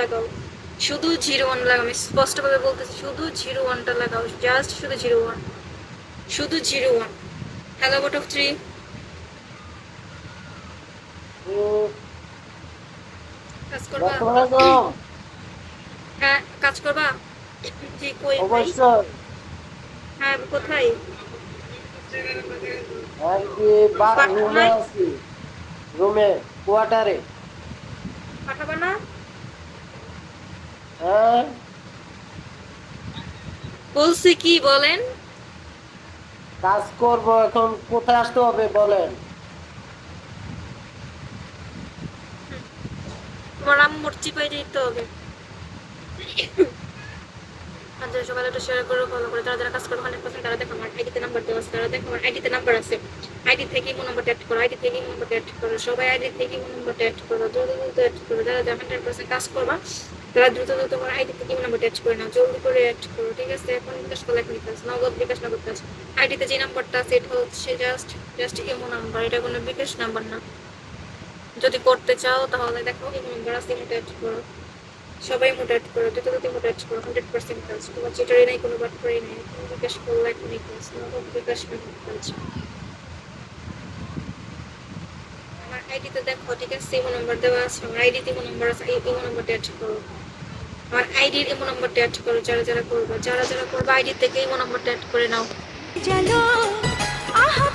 লাগাও, শুধু 01 লাগাও, আমি স্পষ্টভাবে বলতেছি, শুধু 01টা লাগাও, জাস্ট শুধু 01, শুধু 01। হ্যালো আউট অফ 3 কাজ করবা? হ্যাঁ কাজ করবা? জি কই ভাই? অবশ্যই। হ্যাঁ কোথায়? রুমে বাসায়? আছি, রুমে, কোয়ার্টারে। পাঠাবা না? হ্যাঁ, বলছি কি বলেন? কাজ করব, এখন কোথায় আসতে হবে বলেন? তোমার আম্মুর চিপাই দিতে হবে। আর যারা সকালে একটু শেয়ার করে ফলো করে, তারা যারা কাজ করবে 100% তারা দেখো আমার আইডিতে নাম্বার দেওয়া আছে, তারা দেখো আমার আইডিতে নাম্বার আছে, আইডি থেকে ইমো নাম্বারটা অ্যাড করো, আইডি থেকে ইমো নাম্বারটা অ্যাড করো, সবাই আইডি থেকে ইমো নাম্বারটা অ্যাড করো, দ্রুত দ্রুত অ্যাড করো। যারা যারা 100% কাজ করবা তারা দ্রুত দ্রুত তোমার আইডি থেকে ইমো নাম্বারটা অ্যাড করে নাও, জলদি করে অ্যাড করো, ঠিক আছে? এখন বিকাশ করলে এখন কাজ, নগদ বিকাশ নগদ কাজ। আইডিতে যে নাম্বারটা সেট হচ্ছে জাস্ট জাস্ট ইমো নাম্বার, এটা কোনো বিকাশ নাম্বার না। যদি করতে চাও তাহলে দেখো ইমো নাম্বার আছে, ইমোটা অ্যাড করো, সবাই মোটাট করো, দ্রুত দ্রুত মোটাট করো, 100% কাজ। তোমার চিটারি নাই, কোনো বাটপারি নেই, তুমি বিকাশ করলে এখনই কাজ, নগদ বিকাশ নগদ কাজ। আমার আইডিতে দেখো, ঠিক আছে? ইমো নাম্বার দেওয়া আছে, আমার আইডিতে ইমো নাম্বার আছে, এই ইমো নাম্বারটা অ্যাড করো, আমার আইডির ইমো নাম্বারটা অ্যাড করো। যারা যারা করবে, যারা যারা করবে আইডি থেকে ইমো নাম্বারটা অ্যাড করে নাও। চলো আহা